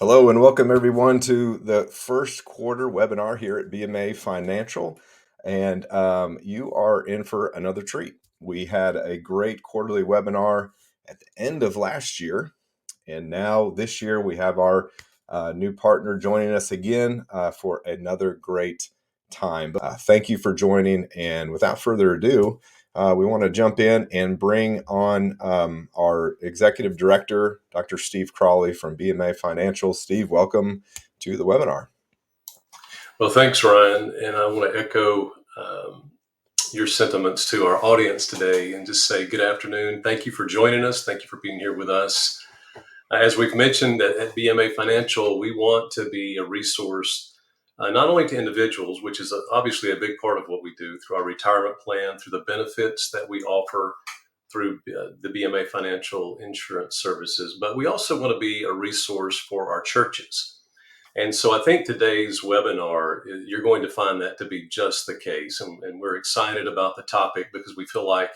Hello and welcome everyone to the first quarter webinar here at BMA Financial. And you are in for another treat. We had a great quarterly webinar at the end of last year. And now this year we have our new partner joining us again for another great time. Thank you for joining. And without further ado, we want to jump in and bring on our executive director, Dr. Steve Crawley from BMA Financial. Steve, welcome to the webinar. Well, thanks, Ryan. And I want to echo your sentiments to our audience today and just say good afternoon. Thank you for joining us. Thank you for being here with us. As we've mentioned at BMA Financial, we want to be a resource not only to individuals, which is obviously a big part of what we do through our retirement plan, through the benefits that we offer through the BMA Financial Insurance Services, but we also want to be a resource for our churches. And so I think today's webinar, you're going to find that to be just the case. And we're excited about the topic because we feel like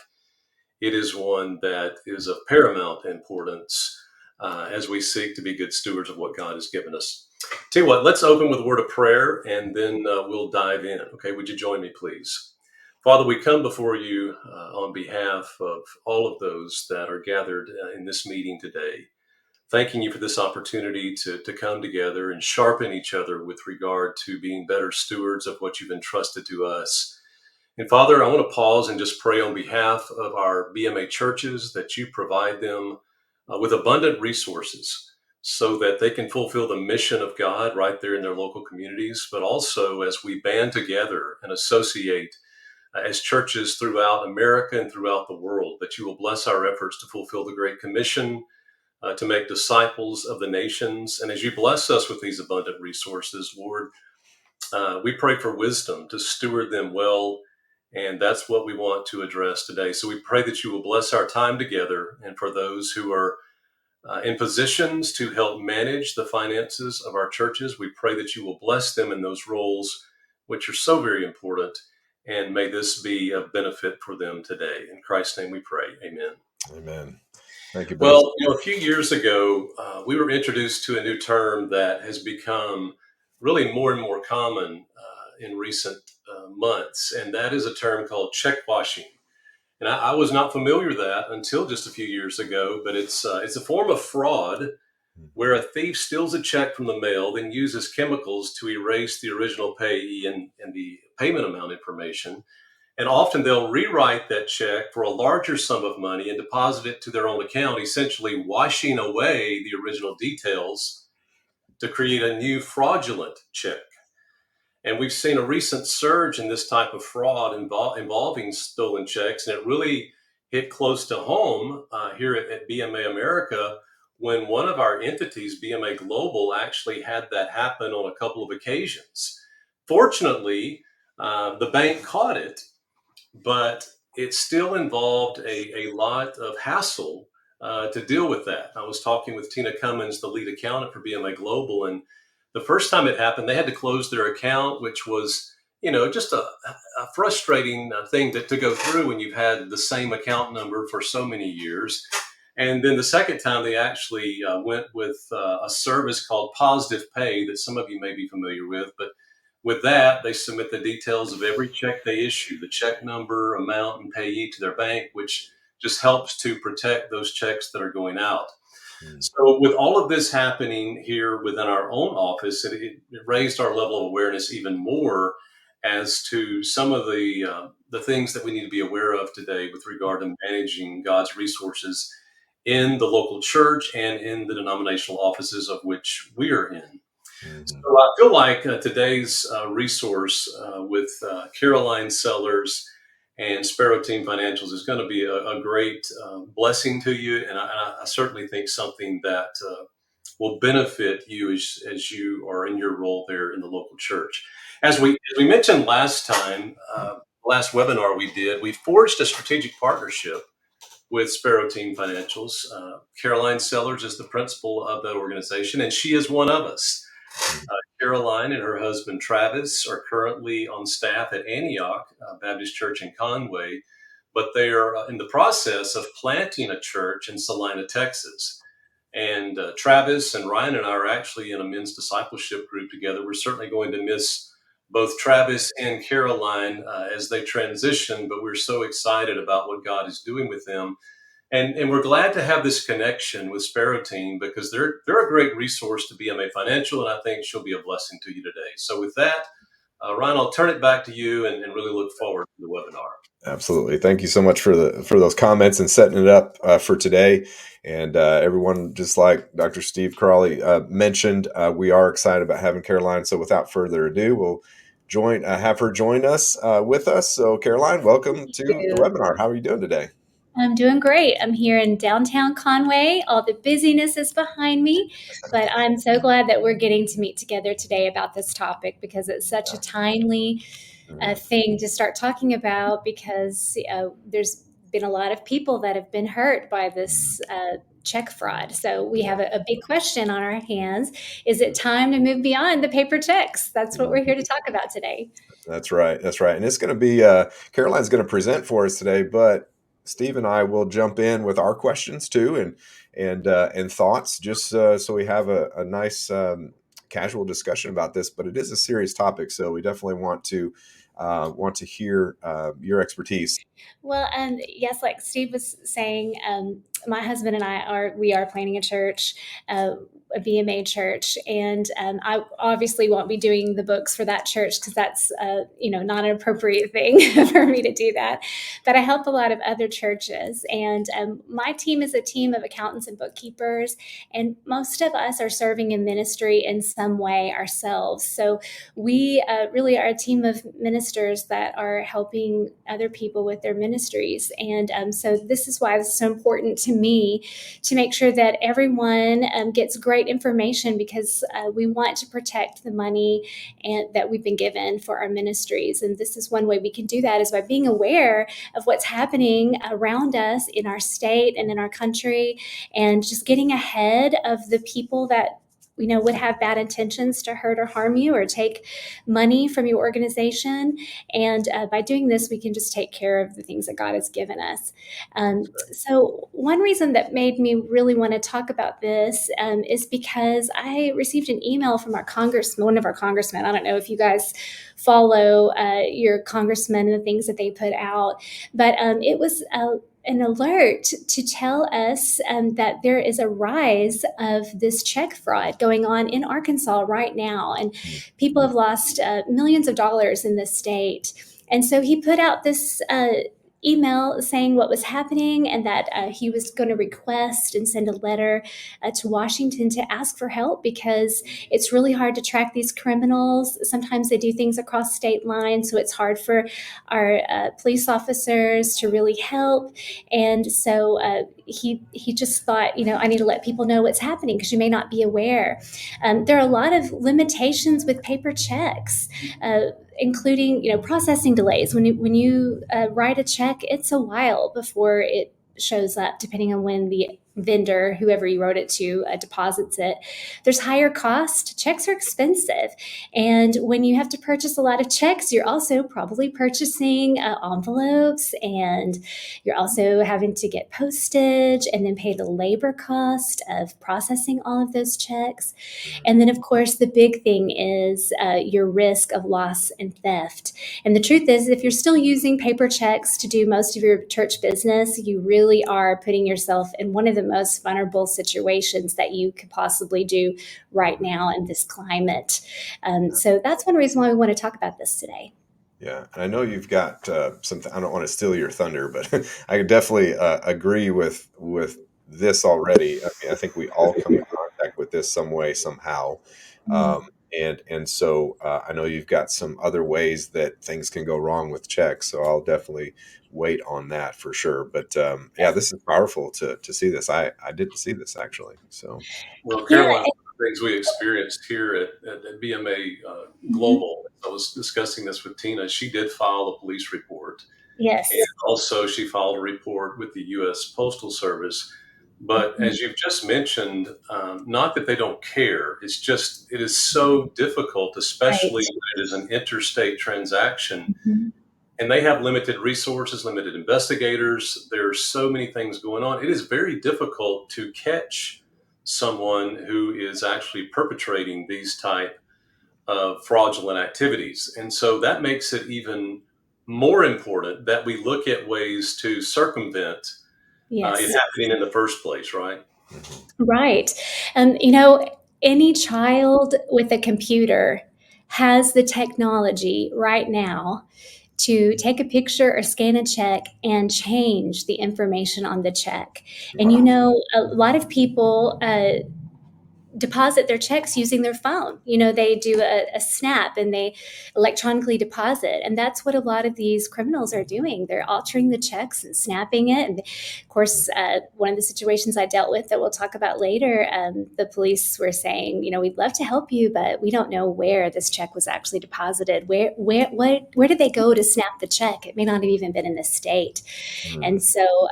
it is one that is of paramount importance as we seek to be good stewards of what God has given us. Tell you what, let's open with a word of prayer and then we'll dive in. Okay, would you join me, please? Father, we come before you on behalf of all of those that are gathered in this meeting today, thanking you for this opportunity to come together and sharpen each other with regard to being better stewards of what you've entrusted to us. And Father, I want to pause and just pray on behalf of our BMA churches that you provide them with abundant resources so that they can fulfill the mission of God right there in their local communities, but also as we band together and associate as churches throughout America and throughout the world, that you will bless our efforts to fulfill the Great Commission, to make disciples of the nations. And as you bless us with these abundant resources, Lord, we pray for wisdom to steward them well. And that's what we want to address today. So we pray that you will bless our time together. And for those who are in positions to help manage the finances of our churches, we pray that you will bless them in those roles, which are so very important. And may this be a benefit for them today. In Christ's name we pray. Amen. Amen. Thank you, brother. Well, a few years ago, we were introduced to a new term that has become really more and more common in recent months, and that is a term called check washing. And I was not familiar with that until just a few years ago, but it's a form of fraud where a thief steals a check from the mail, then uses chemicals to erase the original payee and the payment amount information. And often they'll rewrite that check for a larger sum of money and deposit it to their own account, essentially washing away the original details to create a new fraudulent check. And we've seen a recent surge in this type of fraud involving stolen checks. And it really hit close to home here at BMA America when one of our entities, BMA Global, actually had that happen on a couple of occasions. Fortunately, the bank caught it, but it still involved a lot of hassle to deal with that. I was talking with Tina Cummins, the lead accountant for BMA Global, and the first time it happened, they had to close their account, which was, just a frustrating thing to go through when you've had the same account number for so many years. And then the second time, they actually went with a service called Positive Pay that some of you may be familiar with, but with that, they submit the details of every check they issue, the check number, amount, and payee to their bank, which just helps to protect those checks that are going out. So with all of this happening here within our own office, it raised our level of awareness even more as to some of the things that we need to be aware of today with regard to managing God's resources in the local church and in the denominational offices of which we are in. So I feel like today's resource with Caroline Sellers and Sparrow Team Financials is going to be a great blessing to you. And I certainly think something that will benefit you as you are in your role there in the local church. As we mentioned last time, last webinar we did, we forged a strategic partnership with Sparrow Team Financials. Caroline Sellers is the principal of that organization, and she is one of us. Caroline and her husband Travis are currently on staff at Antioch Baptist Church in Conway, but they are in the process of planting a church in Salina, Texas. And Travis and Ryan and I are actually in a men's discipleship group together. We're certainly going to miss both Travis and Caroline as they transition, but we're so excited about what God is doing with them. And we're glad to have this connection with Sparrow Team because they're a great resource to BMA Financial, and I think she'll be a blessing to you today. So with that, Ryan, I'll turn it back to you and really look forward to the webinar. Absolutely. Thank you so much for those comments and setting it up for today. And everyone, just like Dr. Steve Crawley mentioned, we are excited about having Caroline. So without further ado, we'll have her join us with us. So Caroline, welcome to the You. webinar. How are you doing today? I'm doing great. I'm here in downtown Conway. All the busyness is behind me, but I'm so glad that we're getting to meet together today about this topic because it's such a timely Mhm. thing to start talking about because there's been a lot of people that have been hurt by this check fraud. So we Yeah. have a big question on our hands. Is it time to move beyond the paper checks? That's what we're here to talk about today. That's right. That's right. And it's going to be Caroline's going to present for us today, but Steve and I will jump in with our questions too, and thoughts, just so we have a nice casual discussion about this. But it is a serious topic, so we definitely want to hear your expertise. Well, and yes, like Steve was saying, my husband and we are planning a church, a BMA church, and I obviously won't be doing the books for that church because that's not an appropriate thing for me to do that. But I help a lot of other churches, and my team is a team of accountants and bookkeepers, and most of us are serving in ministry in some way ourselves. So we really are a team of ministers that are helping other people with their ministries. And so this is why it's so important to me to make sure that everyone gets great information because we want to protect the money that we've been given for our ministries. And this is one way we can do that is by being aware of what's happening around us in our state and in our country and just getting ahead of the people that would have bad intentions to hurt or harm you or take money from your organization. And by doing this, we can just take care of the things that God has given us. So one reason that made me really want to talk about this is because I received an email from one of our congressmen. I don't know if you guys follow your congressmen and the things that they put out, but it was an alert to tell us that there is a rise of this check fraud going on in Arkansas right now. And people have lost millions of dollars in this state. And so he put out this email saying what was happening and that he was going to request and send a letter to Washington to ask for help because it's really hard to track these criminals. Sometimes they do things across state lines, so it's hard for our police officers to really help. And so he just thought, I need to let people know what's happening because you may not be aware. There are a lot of limitations with paper checks. Including processing delays. When you write a check, it's a while before it shows up, depending on when the vendor, whoever you wrote it to, deposits it. There's higher cost. Checks are expensive, and when you have to purchase a lot of checks, you're also probably purchasing envelopes, and you're also having to get postage and then pay the labor cost of processing all of those checks. And then, of course, the big thing is your risk of loss and theft. And the truth is, if you're still using paper checks to do most of your church business, you really are putting yourself in one of the most vulnerable situations that you could possibly do right now in this climate. So that's one reason why we want to talk about this today. Yeah, and I know you've got something. I don't want to steal your thunder, but I definitely agree with this already. I mean, I think we all come in contact with this some way, somehow, Mm. and so I know you've got some other ways that things can go wrong with checks. So I'll definitely wait on that for sure. But yeah, this is powerful to see this. I didn't see this actually. So Well, Yeah. Caroline, one of the things we experienced here at BMA Mhm. Global, I was discussing this with Tina. She did file a police report, and Yes. also she filed a report with the U.S. Postal Service. But Mhm. as you've just mentioned, not that they don't care, it's just it is so difficult, especially Right. when it is an interstate transaction, Mhm. and they have limited resources, limited investigators. There are so many things going on. It is very difficult to catch someone who is actually perpetrating these type of fraudulent activities. And so that makes it even more important that we look at ways to circumvent it Yes. happening in the first place, right? Right. Any child with a computer has the technology right now to take a picture or scan a check and change the information on the check. And a lot of people deposit their checks using their phone. They do a snap and they electronically deposit. And that's what a lot of these criminals are doing. They're altering the checks and snapping it. And of course, one of the situations I dealt with that we'll talk about later, the police were saying, we'd love to help you, but we don't know where this check was actually deposited. Where did they go to snap the check? It may not have even been in the state. And so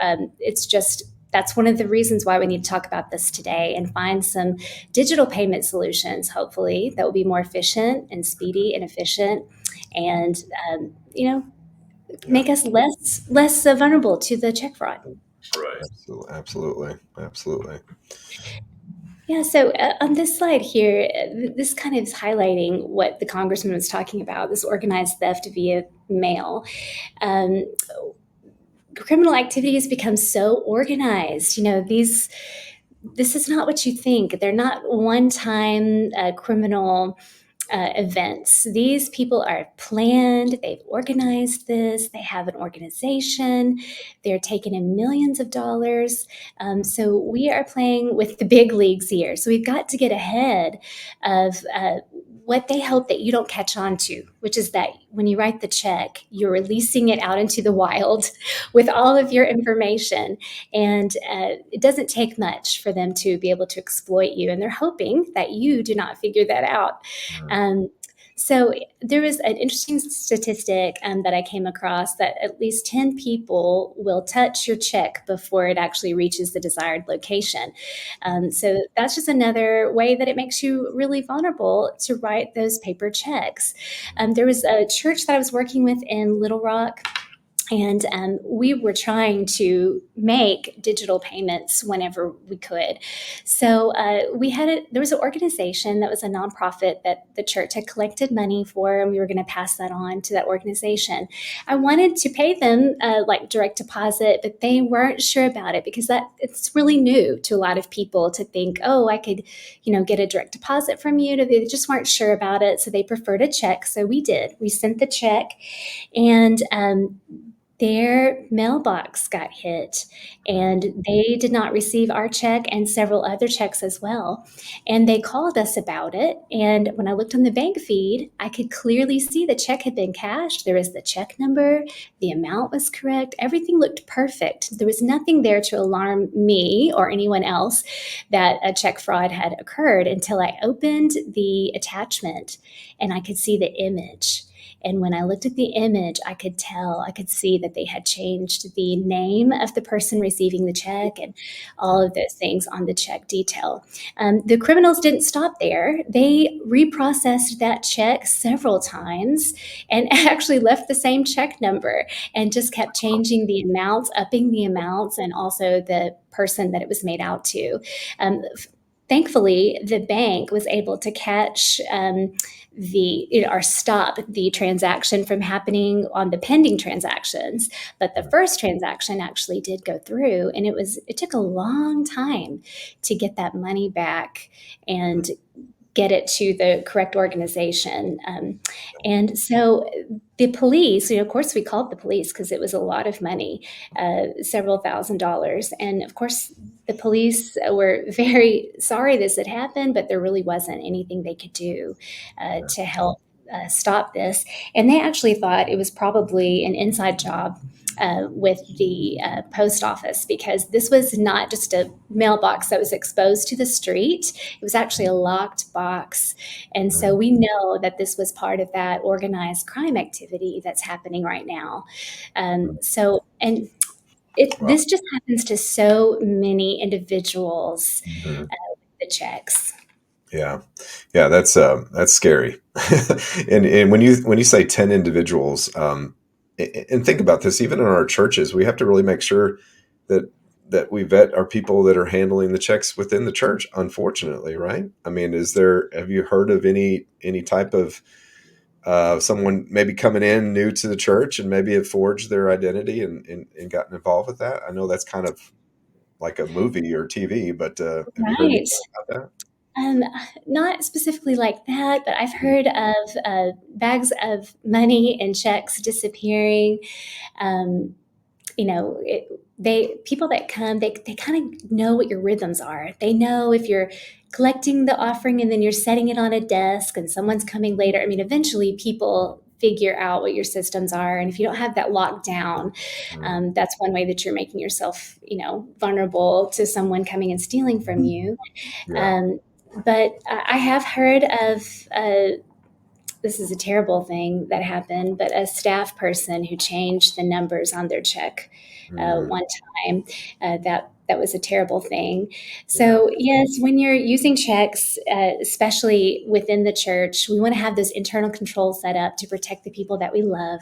that's one of the reasons why we need to talk about this today and find some digital payment solutions, hopefully, that will be more efficient and speedy and efficient, and make us less vulnerable to the check fraud. Right. Absolutely. Yeah. So on this slide here, this kind of is highlighting what the congressman was talking about: this organized theft via mail. Criminal activity has become so organized. This is not what you think. They're not one-time criminal events. These people are planned, they've organized this, they have an organization, they're taking in millions of dollars. So we are playing with the big leagues here. So we've got to get ahead of what they hope that you don't catch on to, which is that when you write the check, you're releasing it out into the wild with all of your information. And it doesn't take much for them to be able to exploit you. And they're hoping that you do not figure that out. So there was an interesting statistic that I came across that at least 10 people will touch your check before it actually reaches the desired location. So that's just another way that it makes you really vulnerable to write those paper checks. There was a church that I was working with in Little Rock, and we were trying to make digital payments whenever we could. So there was an organization that was a nonprofit that the church had collected money for, and we were going to pass that on to that organization. I wanted to pay them like direct deposit, but they weren't sure about it because it's really new to a lot of people to think, oh, I could, get a direct deposit from you. They just weren't sure about it, so they preferred a check. So we did. We sent the check, and their mailbox got hit, and they did not receive our check and several other checks as well. And they called us about it. And when I looked on the bank feed, I could clearly see the check had been cashed. There was the check number, the amount was correct, everything looked perfect. There was nothing there to alarm me or anyone else that a check fraud had occurred until I opened the attachment and I could see the image. And when I looked at the image, I could see that they had changed the name of the person receiving the check and all of those things on the check detail. The criminals didn't stop there. They reprocessed that check several times and actually left the same check number and just kept changing the amounts, upping the amounts, and also the person that it was made out to. Thankfully, the bank was able to catch or stop the transaction from happening on the pending transactions. But the first transaction actually did go through, and it took a long time to get that money back and get it to the correct organization. And so the police, of course, we called the police because it was a lot of money, several $1,000s. And of course, the police were very sorry this had happened, but there really wasn't anything they could do to help stop this. And they actually thought it was probably an inside job with the post office, because this was not just a mailbox that was exposed to the street. It was actually a locked box. And so we know that this was part of that organized crime activity that's happening right now. This just happens to so many individuals with the checks. Yeah, that's scary. And when you say 10 individuals, and think about this, even in our churches, we have to really make sure that that we vet are people that are handling the checks within the church, unfortunately, right? I mean, have you heard of any type of someone maybe coming in new to the church and maybe have forged their identity and gotten involved with that? I know that's kind of like a movie or TV, but have you heard anything Right. about that? Um, Not specifically like that, but I've heard of bags of money and checks disappearing. Um, they people that come, they kind of know what your rhythms are. They know if you're collecting the offering and then you're setting it on a desk and someone's coming later. I mean, eventually people figure out what your systems are, and if you don't have that locked down, Mm, that's one way that you're making yourself, vulnerable to someone coming and stealing from you. yeah. um, but I have heard of this is a terrible thing that happened, but a staff person who changed the numbers on their check Mm, one time. That was a terrible thing. yeah. So yes, when you're using checks, especially within the church, we want to have those internal controls set up to protect the people that we love,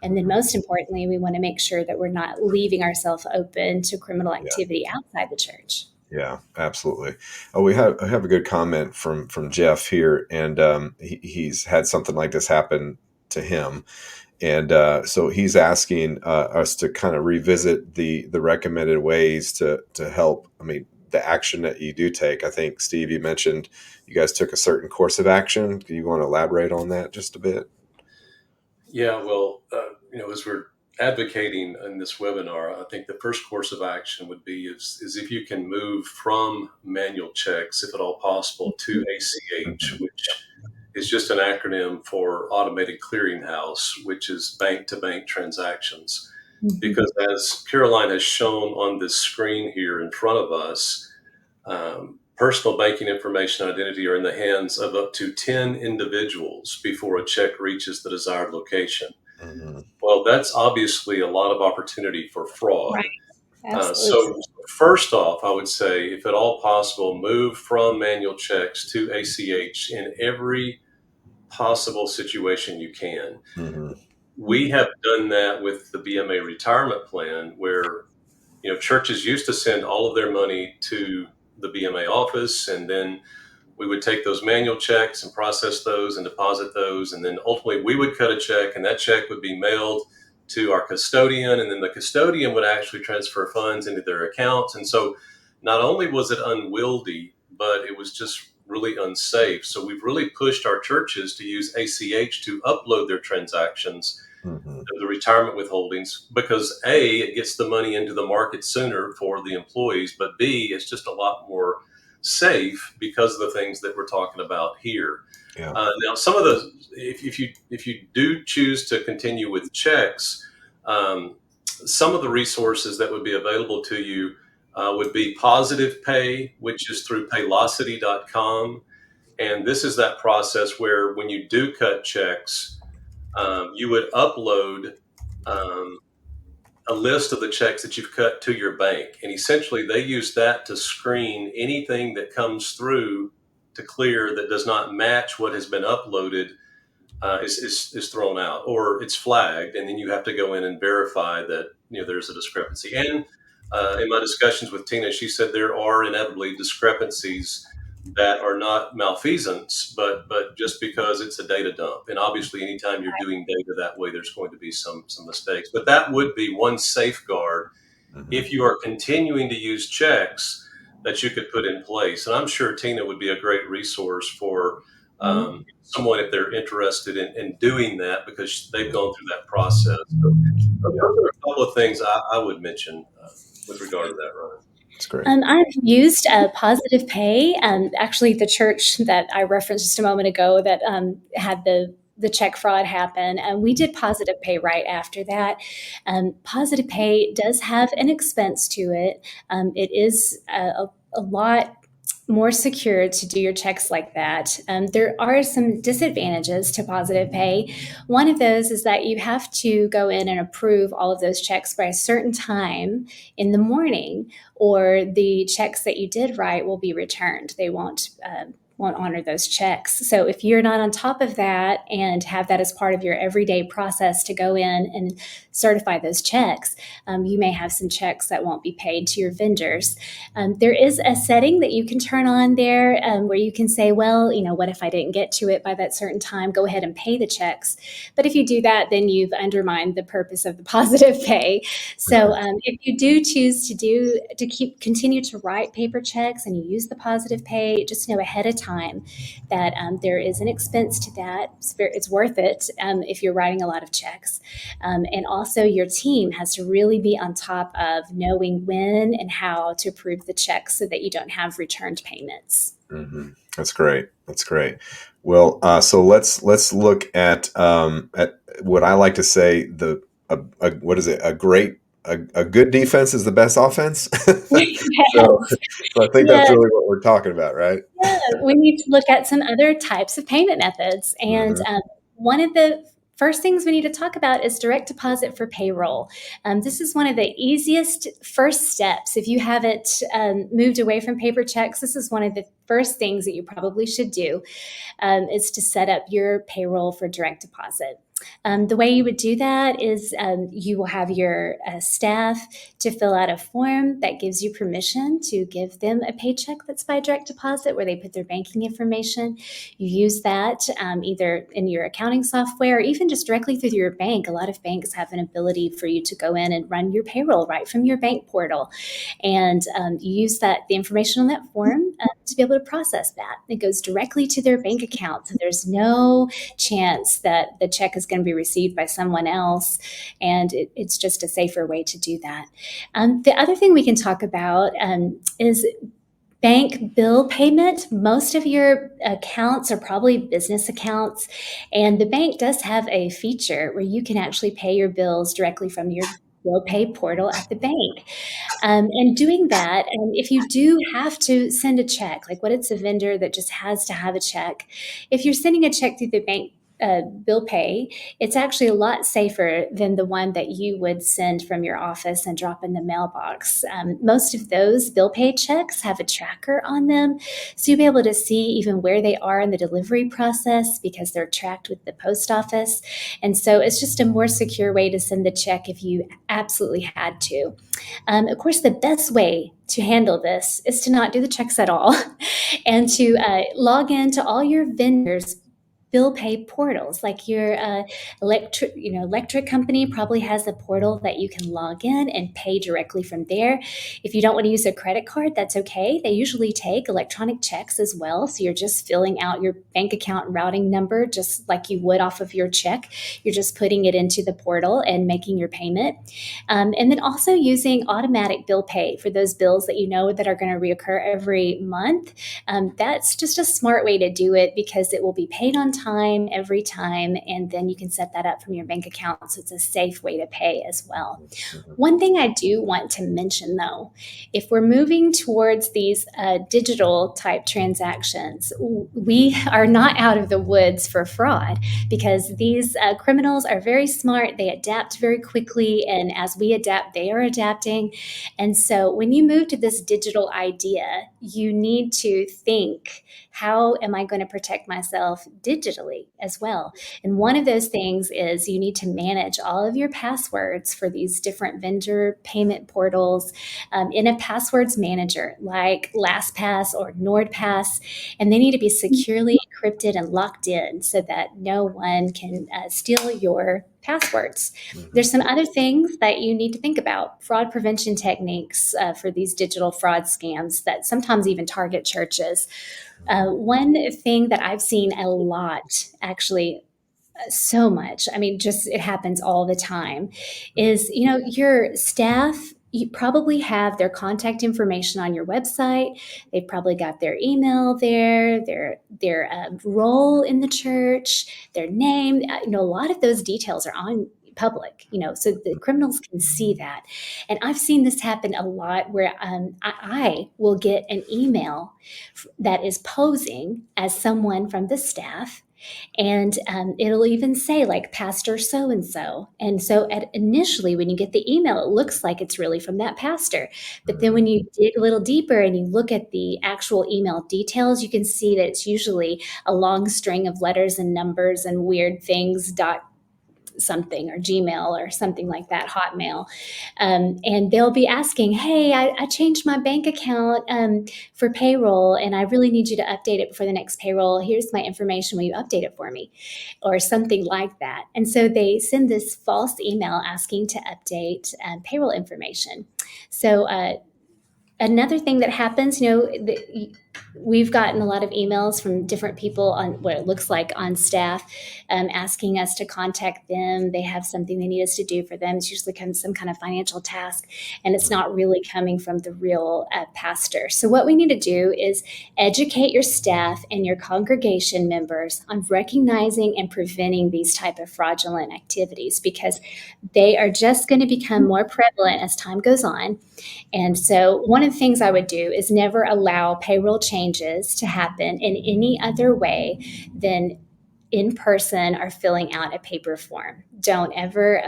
and then Mhm. most importantly, we want to make sure that we're not leaving ourselves open to criminal Yeah. activity outside the church. Yeah, absolutely. Oh, I have a good comment from Jeff here, and he's had something like this happen to him, and so he's asking us to kind of revisit the recommended ways to help. I mean, the action that you do take. I think Steve, you mentioned you guys took a certain course of action. Do you want to elaborate on that just a bit? Yeah, well, as we're advocating in this webinar, I think the first course of action would be is if you can move from manual checks, if at all possible, to ACH, Mhm. which is just an acronym for Automated Clearinghouse, which is bank to bank transactions. Mhm. Because as Caroline has shown on this screen here in front of us, personal banking information and identity are in the hands of up to 10 individuals before a check reaches the desired location. Mhm. Well, that's obviously a lot of opportunity for fraud. Right. Absolutely. So, first off, I would say, if at all possible, move from manual checks to ACH in every possible situation you can. Mhm. We have done that with the BMA retirement plan, where churches used to send all of their money to the BMA office, and then we would take those manual checks and process those and deposit those. And then ultimately we would cut a check, and that check would be mailed to our custodian. And then the custodian would actually transfer funds into their accounts. And so not only was it unwieldy, but it was just really unsafe. So we've really pushed our churches to use ACH to upload their transactions, Mhm. the retirement withholdings, because A, it gets the money into the market sooner for the employees, but B, it's just a lot more safe because of the things that we're talking about here. Yeah. Now, some of the if you do choose to continue with checks, some of the resources that would be available to you would be Positive Pay, which is through Paylocity.com, and this is that process where when you do cut checks, you would upload um, a list of the checks that you've cut to your bank. And essentially, they use that to screen anything that comes through to clear that does not match what has been uploaded, is thrown out or it's flagged. And then you have to go in and verify that there's a discrepancy. And in my discussions with Tina, she said there are inevitably discrepancies that are not malfeasance, but just because it's a data dump. And obviously, anytime you're doing data that way, there's going to be some mistakes. But that would be one safeguard Mhm. if you are continuing to use checks that you could put in place. And I'm sure Tina would be a great resource for Mhm. someone if they're interested in doing that because they've Yeah. gone through that process. So those Yeah. are a couple of things I would mention with regard to that, Ryan. It's great. I've used Positive Pay. Actually, the church that I referenced just a moment ago that had the check fraud happen, and we did Positive Pay right after that. Positive Pay does have an expense to it. It is a lot more secure to do your checks like that. There are some disadvantages to Positive Pay. One of those is that you have to go in and approve all of those checks by a certain time in the morning, or the checks that you did write will be returned. They won't won't honor those checks. So if you're not on top of that and have that as part of your everyday process to go in and certify those checks, you may have some checks that won't be paid to your vendors. There is a setting that you can turn on there where you can say, well, what if I didn't get to it by that certain time? Go ahead and pay the checks. But if you do that, then you've undermined the purpose of the positive pay. So if you do choose to continue to write paper checks and you use the positive pay, just know ahead of time that there is an expense to that. It's worth it if you're writing a lot of checks. And also your team has to really be on top of knowing when and how to approve the checks so that you don't have returned payments. Mm-hmm. That's great. That's great. Well, so let's look at what I like to say what is it? A good defense is the best offense. So I think that's Yes. really what we're talking about, right? Yeah, we need to look at some other types of payment methods. And one of the first things we need to talk about is direct deposit for payroll. This is one of the easiest first steps. If you haven't moved away from paper checks, this is one of the first things that you probably should do is to set up your payroll for direct deposit. The way you would do that is you will have your staff to fill out a form that gives you permission to give them a paycheck that's by direct deposit where they put their banking information. You use that either in your accounting software or even just directly through your bank. A lot of banks have an ability for you to go in and run your payroll right from your bank portal. And you use the information on that form to be able to process that. It goes directly to their bank account. So there's no chance that the check is going to be received by someone else. And it's just a safer way to do that. The other thing we can talk about is bank bill payment. Most of your accounts are probably business accounts, and the bank does have a feature where you can actually pay your bills directly from your bill pay portal at the bank. And doing that, if you do have to send a check, like what it's a vendor that just has to have a check, if you're sending a check through the bank bill pay, it's actually a lot safer than the one that you would send from your office and drop in the mailbox. Most of those bill pay checks have a tracker on them, so you'll be able to see even where they are in the delivery process because they're tracked with the post office. And so it's just a more secure way to send the check if you absolutely had to. Of course, the best way to handle this is to not do the checks at all and to log into all your vendors' bill pay portals. Like your electric company probably has a portal that you can log in and pay directly from there. If you don't want to use a credit card, that's okay. They usually take electronic checks as well. So you're just filling out your bank account routing number just like you would off of your check. You're just putting it into the portal and making your payment. And then also using automatic bill pay for those bills that you know that are going to reoccur every month. That's just a smart way to do it because it will be paid on time every time, and then you can set that up from your bank account, so it's a safe way to pay as well. One thing I do want to mention though, if we're moving towards these digital type transactions, we are not out of the woods for fraud because these criminals are very smart. They adapt very quickly, and as we adapt, they are adapting. And so when you move to this digital idea, you need to think, how am I going to protect myself digitally as well? And one of those things is you need to manage all of your passwords for these different vendor payment portals in a passwords manager like LastPass or NordPass, and they need to be securely encrypted and locked in so that no one can steal your passwords. There's some other things that you need to think about. Fraud prevention techniques for these digital fraud scams that sometimes even target churches. One thing that I've seen a lot, actually, so much, I mean, just it happens all the time, is your staff. You probably have their contact information on your website. They've probably got their email there, their role in the church, their name. A lot of those details are on public, so the criminals can see that. And I've seen this happen a lot where I will get an email that is posing as someone from the staff, And it'll even say like pastor so and so. And so initially, when you get the email, it looks like it's really from that pastor. But then when you dig a little deeper and you look at the actual email details, you can see that it's usually a long string of letters and numbers and weird things, dot something, or Gmail or something like that, Hotmail. And they'll be asking, hey, I changed my bank account for payroll, and I really need you to update it before the next payroll. Here's my information. Will you update it for me? Or something like that. And so they send this false email asking to update payroll information. So another thing that happens, we've gotten a lot of emails from different people on what it looks like on staff, asking us to contact them. They have something they need us to do for them. It's usually some kind of financial task, and it's not really coming from the real pastor. So what we need to do is educate your staff and your congregation members on recognizing and preventing these type of fraudulent activities, because they are just going to become more prevalent as time goes on. And so one of the things I would do is never allow payroll changes to happen in any other way than in person or filling out a paper form. Don't ever,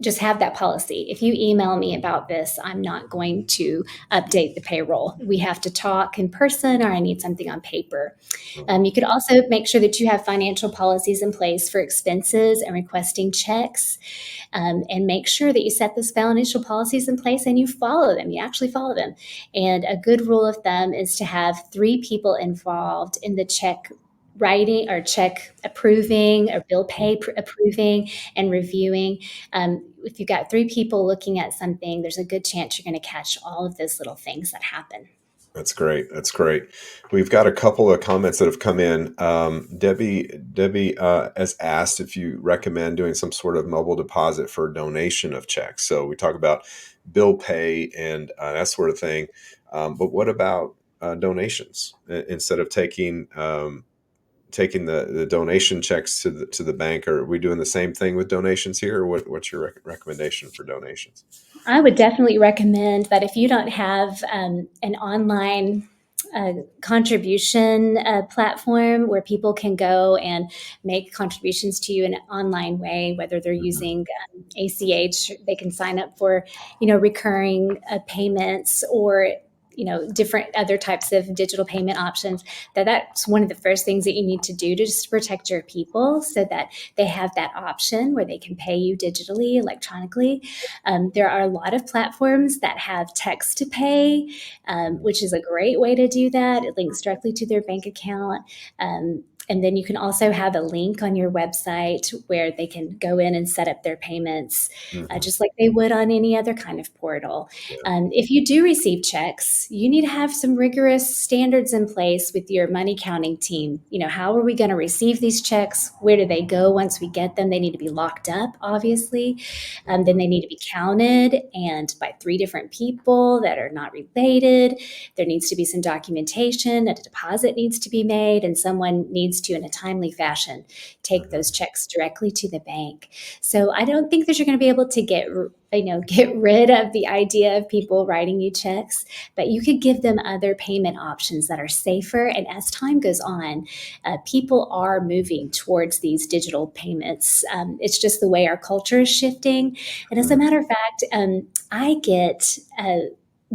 just have that policy. If you email me about this, I'm not going to update the payroll. We have to talk in person, or I need something on paper. You could also make sure that you have financial policies in place for expenses and requesting checks, and make sure that you set those financial policies in place and you follow them. You actually follow them. And a good rule of thumb is to have 3 people involved in the check writing or check approving or bill pay approving and reviewing. If you've got 3 people looking at something, there's a good chance you're going to catch all of those little things that happen. That's great. That's great. We've got a couple of comments that have come in. Debbie has asked if you recommend doing some sort of mobile deposit for donation of checks. So we talk about bill pay and that sort of thing. But what about donations? Instead of taking the donation checks to the bank, are we doing the same thing with donations here, or what's your recommendation for donations? I would definitely recommend that if you don't have an online contribution platform where people can go and make contributions to you in an online way, whether they're using ACH, they can sign up for, recurring payments, or different other types of digital payment options. That's one of the first things that you need to do to just protect your people, so that they have that option where they can pay you digitally, electronically. There are a lot of platforms that have text to pay, which is a great way to do that. It links directly to their bank account. And then you can also have a link on your website where they can go in and set up their payments, just like they would on any other kind of portal. If you do receive checks, you need to have some rigorous standards in place with your money counting team. How are we going to receive these checks? Where do they go once we get them? They need to be locked up, obviously. Then they need to be counted, and by 3 different people that are not related. There needs to be some documentation that a deposit needs to be made, and someone needs to, in a timely fashion, take those checks directly to the bank. So I don't think that you're going to be able to get rid of the idea of people writing you checks, but you could give them other payment options that are safer. And as time goes on, people are moving towards these digital payments. It's just the way our culture is shifting. And as a matter of fact, I get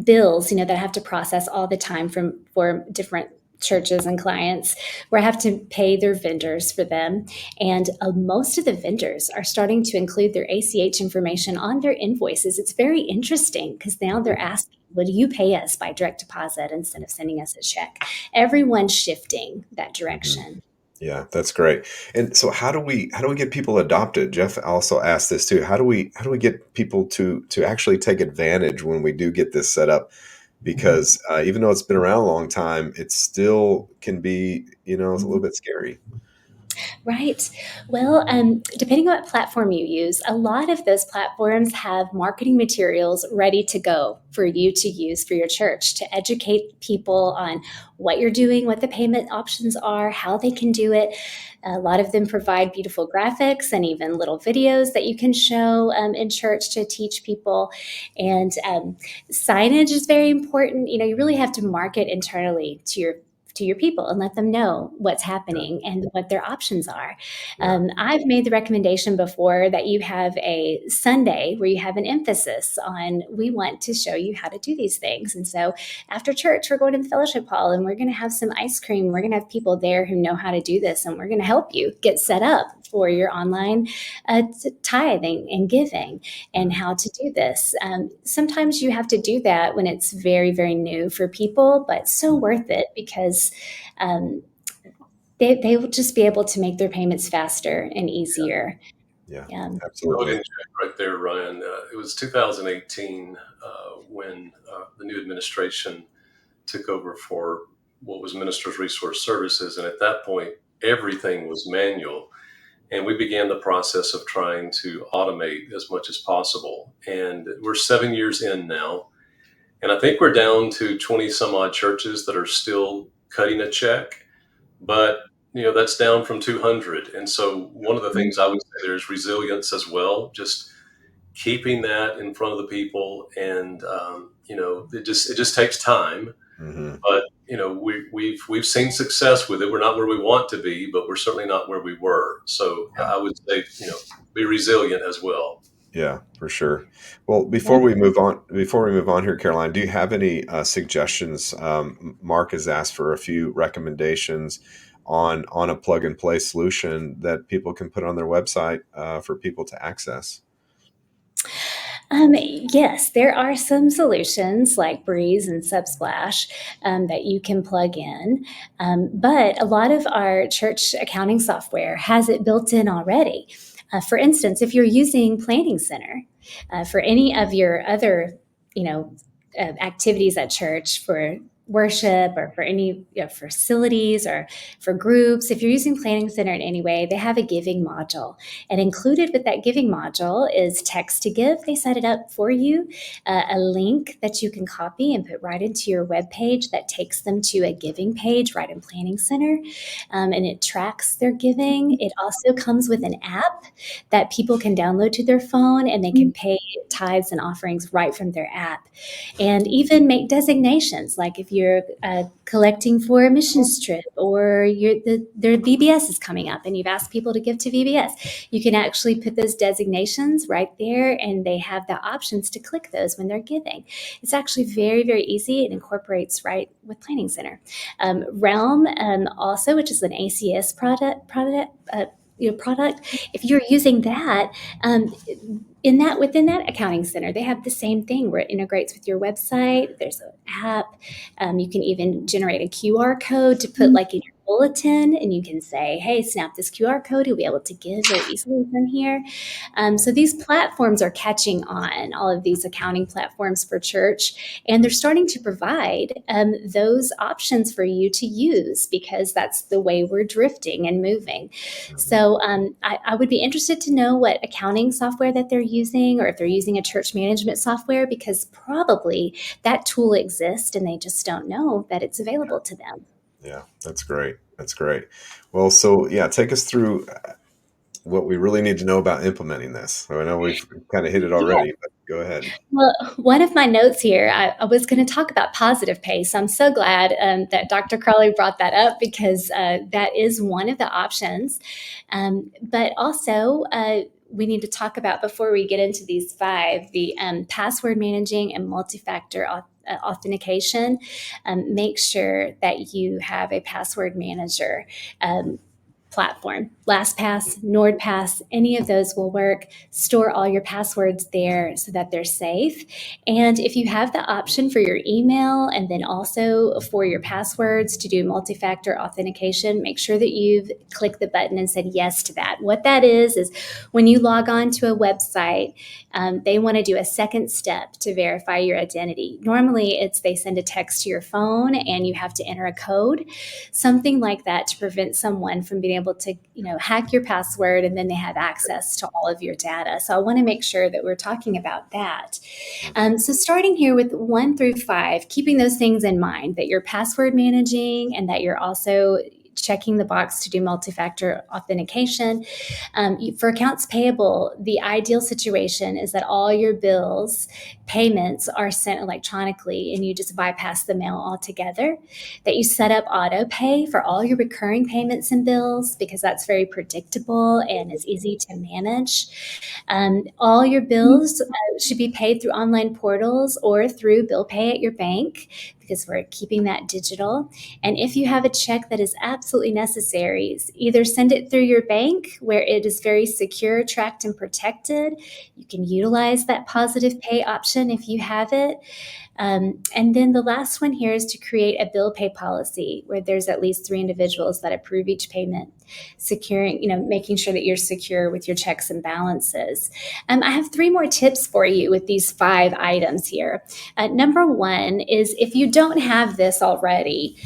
bills, that I have to process all the time for different churches and clients, where I have to pay their vendors for them. And most of the vendors are starting to include their ACH information on their invoices. It's very interesting, because now they're asking, would you pay us by direct deposit instead of sending us a check? Everyone's shifting that direction. Yeah, that's great. And so how do we get people adopted? Jeff also asked this too. How do we get people to actually take advantage when we do get this set up? Because even though it's been around a long time, it still can be, it's a little bit scary. Right. Well, depending on what platform you use, a lot of those platforms have marketing materials ready to go for you to use for your church, to educate people on what you're doing, what the payment options are, how they can do it. A lot of them provide beautiful graphics and even little videos that you can show in church to teach people. And signage is very important. You really have to market internally to to your people and let them know what's happening and what their options are. Yeah. I've made the recommendation before that you have a Sunday where you have an emphasis on, we want to show you how to do these things. And so after church, we're going to the fellowship hall and we're going to have some ice cream. We're going to have people there who know how to do this, and we're going to help you get set up for your online tithing and giving and how to do this. Sometimes you have to do that when it's very, very new for people, but so worth it because they will just be able to make their payments faster and easier. Yeah, I'll absolutely. interject right there, Ryan. It was 2018 when the new administration took over for what was Ministers Resource Services. And at that point, everything was manual. And we began the process of trying to automate as much as possible. And we're 7 years in now. And I think we're down to 20 some odd churches that are still cutting a check. But that's down from 200. And so one of the things I would say there's resilience as well, just keeping that in front of the people. And it just takes time. Hmm. But we've seen success with it. We're not where we want to be, but we're certainly not where we were. So Yeah. I would say be resilient as well. Yeah, for sure. Well, Yeah. before we move on here, Caroline, do you have any suggestions? Mark has asked for a few recommendations on a plug and play solution that people can put on their website for people to access. Yes, there are some solutions like Breeze and Subsplash that you can plug in. But a lot of our church accounting software has it built in already. For instance, if you're using Planning Center for any of your other, activities at church for worship or for any facilities or for groups, if you're using Planning Center in any way, they have a giving module. And included with that giving module is text to give. They set it up for you, a link that you can copy and put right into your web page that takes them to a giving page right in Planning Center. And it tracks their giving. It also comes with an app that people can download to their phone, and they can pay tithes and offerings right from their app, and even make designations. Like if you're collecting for a missions trip, or their VBS is coming up and you've asked people to give to VBS, you can actually put those designations right there, and they have the options to click those when they're giving. It's actually very, very easy. It incorporates right with Planning Center. Realm also, which is an ACS product. If you're using that, within that accounting center, they have the same thing where it integrates with your website. There's an app. You can even generate a QR code to put like in your bulletin, and you can say, hey, snap this QR code. You'll be able to give very easily from here. So these platforms are catching on, all of these accounting platforms for church, and they're starting to provide those options for you to use, because that's the way we're drifting and moving. So I would be interested to know what accounting software that they're using, or if they're using a church management software, because probably that tool exists and they just don't know that it's available to them. Yeah, that's great. That's great. Well, so yeah, take us through what we really need to know about implementing this. So I know we've kind of hit it Yeah. already, but go ahead. Well, one of my notes here, I was going to talk about positive pay. So I'm so glad that Dr. Crowley brought that up, because that is one of the options. But also, we need to talk about, before we get into these five, the password managing and multi-factor authentication. Make sure that you have a password manager platform. LastPass, NordPass, any of those will work. Store all your passwords there so that they're safe. And if you have the option for your email and then also for your passwords to do multi-factor authentication, make sure that you've clicked the button and said yes to that. What that is when you log on to a website, they want to do a second step to verify your identity. Normally, they send a text to your phone and you have to enter a code, something like that, to prevent someone from being able to, hack your password, and then they have access to all of your data. So I want to make sure that we're talking about that. So starting here with 1 through 5, keeping those things in mind, that you're password managing and that you're also checking the box to do multi-factor authentication. For accounts payable, the ideal situation is that all your bills, payments are sent electronically and you just bypass the mail altogether. That you set up auto pay for all your recurring payments and bills because that's very predictable and is easy to manage. All your bills should be paid through online portals or through bill pay at your bank because we're keeping that digital. And if you have a check that is absolutely necessary, either send it through your bank where it is very secure, tracked, and protected. You can utilize that positive pay option if you have it. And then the last one here is to create a bill pay policy where there's at least 3 individuals that approve each payment, securing, making sure that you're secure with your checks and balances. I have 3 more tips for you with these 5 items here. Number 1 is if you don't have this already,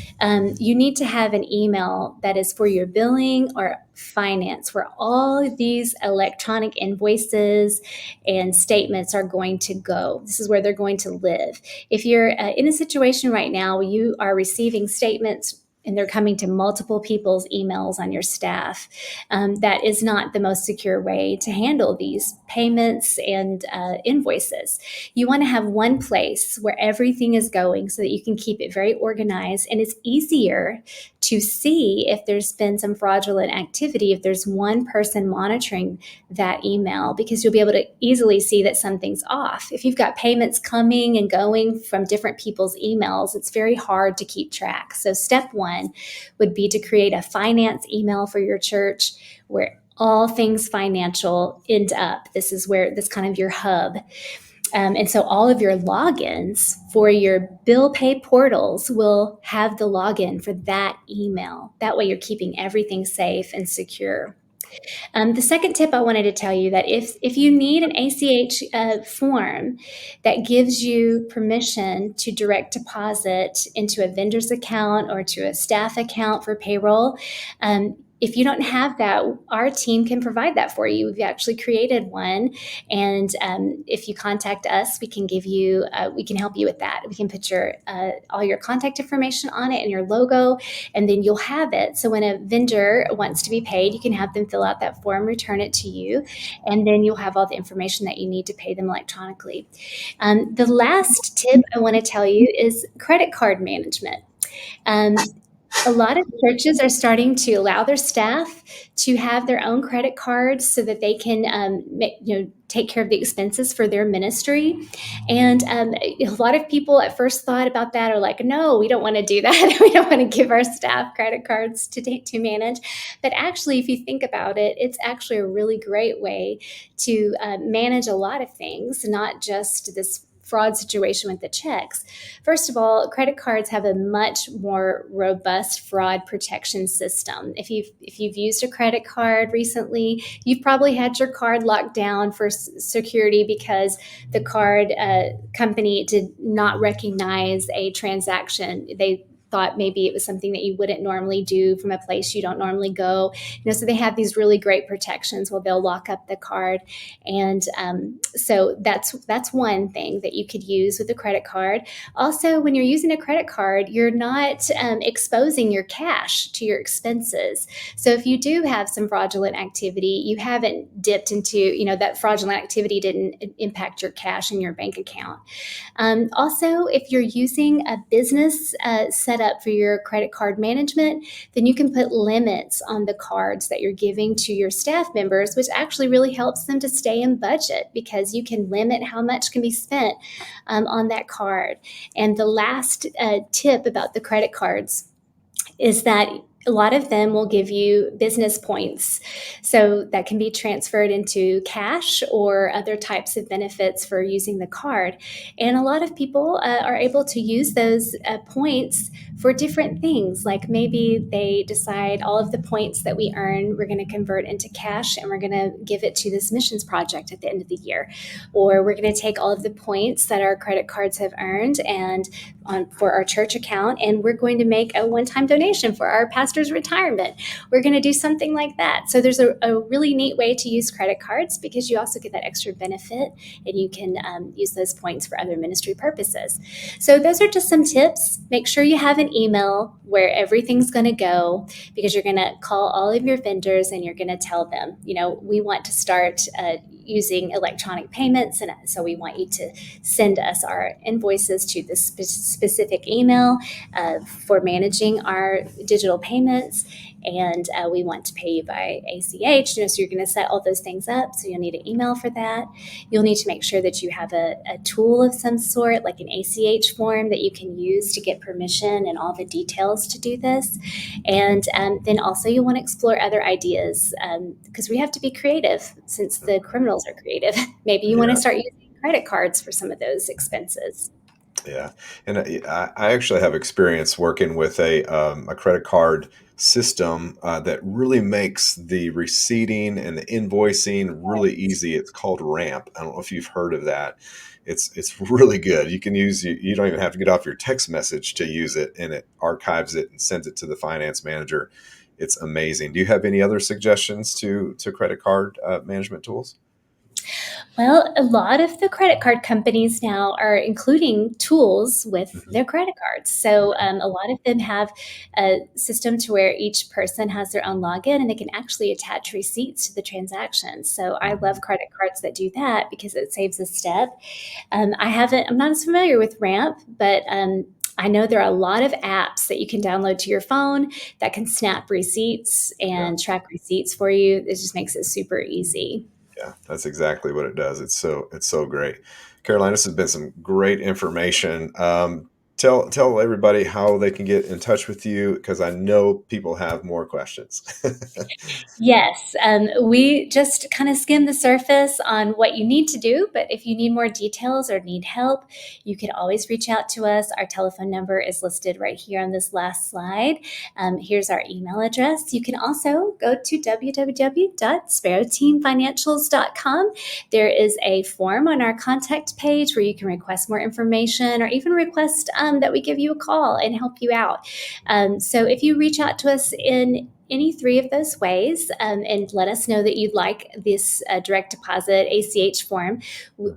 you need to have an email that is for your billing or finance, where all of these electronic invoices and statements are going to go. This is where they're going to live. If you're in a situation right now where you are receiving statements and they're coming to multiple people's emails on your staff, that is not the most secure way to handle these payments and invoices. You want to have one place where everything is going so that you can keep it very organized, and it's easier to see if there's been some fraudulent activity if there's one person monitoring that email, because you'll be able to easily see that something's off. If you've got payments coming and going from different people's emails, it's very hard to keep track. So step 1 would be to create a finance email for your church where all things financial end up. This is where this kind of your hub. And so all of your logins for your bill pay portals will have the login for that email. That way you're keeping everything safe and secure. The second tip I wanted to tell you that if you need an ACH form that gives you permission to direct deposit into a vendor's account or to a staff account for payroll, if you don't have that, our team can provide that for you. We've actually created one, and if you contact us, we can give you, we can help you with that. We can put your all your contact information on it and your logo, and then you'll have it. So when a vendor wants to be paid, you can have them fill out that form, return it to you, and then you'll have all the information that you need to pay them electronically. The last tip I want to tell you is credit card management. A lot of churches are starting to allow their staff to have their own credit cards so that they can take care of the expenses for their ministry. And a lot of people at first thought about that are like, no, we don't want to do that. We don't want to give our staff credit cards to manage. But actually, if you think about it, it's actually a really great way to manage a lot of things, not just this fraud situation with the checks. First of all, credit cards have a much more robust fraud protection system. If you've used a credit card recently, you've probably had your card locked down for security because the card company did not recognize a transaction. They thought maybe it was something that you wouldn't normally do from a place you don't normally go. So they have these really great protections where they'll lock up the card. And so that's one thing that you could use with a credit card. Also, when you're using a credit card, you're not exposing your cash to your expenses. So if you do have some fraudulent activity, you haven't dipped into, that fraudulent activity didn't impact your cash in your bank account. Also, if you're using a business setup for your credit card management, then you can put limits on the cards that you're giving to your staff members, which actually really helps them to stay in budget because you can limit how much can be spent on that card. And the last tip about the credit cards is that a lot of them will give you business points. So that can be transferred into cash or other types of benefits for using the card. And a lot of people are able to use those points for different things. Like maybe they decide all of the points that we earn, we're going to convert into cash and we're going to give it to this missions project at the end of the year. Or we're going to take all of the points that our credit cards have earned and for our church account, and we're going to make a one-time donation for our pastor's retirement. We're going to do something like that. So there's a really neat way to use credit cards, because you also get that extra benefit, and you can use those points for other ministry purposes. So those are just some tips. Make sure you have an email where everything's going to go, because you're going to call all of your vendors and you're going to tell them, we want to start using electronic payments, and so we want you to send us our invoices to this specific email for managing our digital payments, and we want to pay you by ACH. So you're going to set all those things up. So you'll need an email for that. You'll need to make sure that you have a tool of some sort, like an ACH form that you can use to get permission and all the details to do this. And then also you'll want to explore other ideas, because we have to be creative since the criminals are creative. Maybe you want to start using credit cards for some of those expenses. Yeah, and I actually have experience working with a credit card system that really makes the receipting and the invoicing really easy. It's called Ramp. I don't know if you've heard of that. It's really good. You can use you don't even have to get off your text message to use it, and it archives it and sends it to the finance manager. It's amazing. Do you have any other suggestions to credit card management tools? Well, a lot of the credit card companies now are including tools with Mhm. their credit cards. So a lot of them have a system to where each person has their own login, and they can actually attach receipts to the transactions. So I love credit cards that do that, because it saves a step. I'm not as familiar with Ramp, but I know there are a lot of apps that you can download to your phone that can snap receipts Yeah. and track receipts for you. It just makes it super easy. Yeah, that's exactly what it does. It's so great. Caroline, this has been some great information. Tell everybody how they can get in touch with you, because I know people have more questions. Yes, we just kind of skim the surface on what you need to do, but if you need more details or need help, you can always reach out to us. Our telephone number is listed right here on this last slide. Here's our email address. You can also go to www.sparrowteamfinancials.com. There is a form on our contact page where you can request more information, or even request that we give you a call and help you out. So if you reach out to us in any three of those ways, and let us know that you'd like this direct deposit ACH form.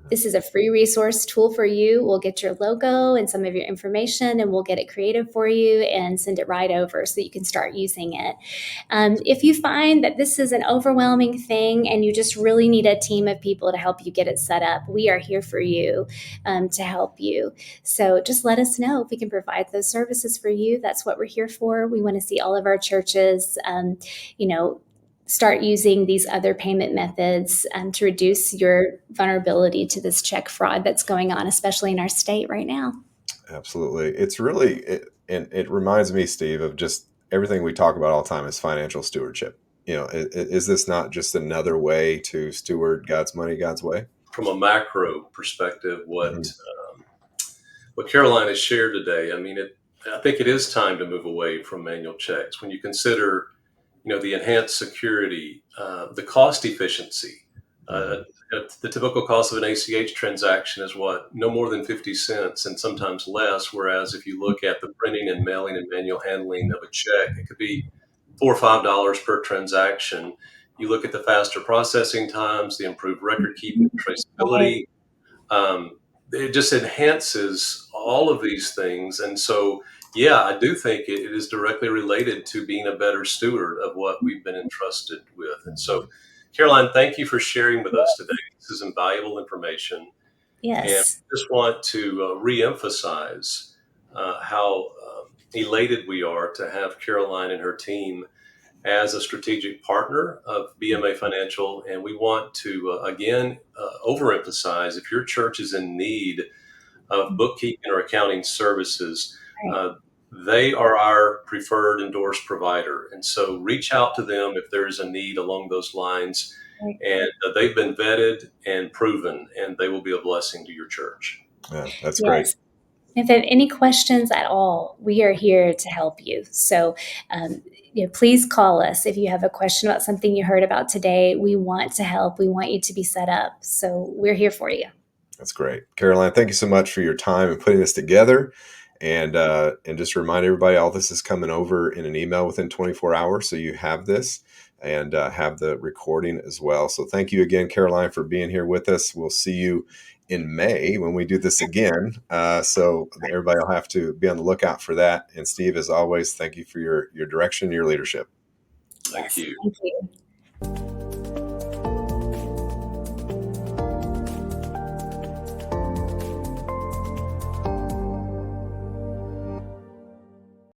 This is a free resource tool for you. We'll get your logo and some of your information, and we'll get it created for you and send it right over so that you can start using it. If you find that this is an overwhelming thing and you just really need a team of people to help you get it set up, we are here for you to help you. So just let us know if we can provide those services for you. That's what we're here for. We want to see all of our churches, start using these other payment methods to reduce your vulnerability to this check fraud that's going on, especially in our state right now. Absolutely. It's really and it reminds me, Steve, of just everything we talk about all the time is financial stewardship. Is this not just another way to steward God's money God's way? From a macro perspective, Hmm. what Caroline has shared today, I think it is time to move away from manual checks. When you consider, the enhanced security, the cost efficiency, uh, Hmm. the typical cost of an ACH transaction is what? No more than 50 cents and sometimes less. Whereas if you look at the printing and mailing and manual handling of a check, it could be $4 or $5 per transaction. You look at the faster processing times, the improved record keeping, Right. traceability, it just enhances all of these things. And so, yeah, I do think it is directly related to being a better steward of what we've been entrusted with. And so, Hmm. Caroline, thank you for sharing with us today. This is invaluable information. And Yes. just want to reemphasize how elated we are to have Caroline and her team as a strategic partner of BMA Financial. And we want to, again, overemphasize if your church is in need of bookkeeping or accounting services, Right. uh, they are our preferred endorsed provider. And so reach out to them if there's a need along those lines. Right. And they've been vetted and proven, and they will be a blessing to your church. Yeah, that's great. Yes. If you have any questions at all, we are here to help you. So, um, please call us if you have a question about something you heard about today. We want to help. We want you to be set up. So we're here for you. That's great. Caroline, thank you so much for your time and putting this together. And just remind everybody, all this is coming over in an email within 24 hours. So you have this and have the recording as well. So thank you again, Caroline, for being here with us. We'll see you in May when we do this again. So everybody will have to be on the lookout for that. And Steve, as always, thank you for your direction, your leadership. Thank Yes, you. thank you.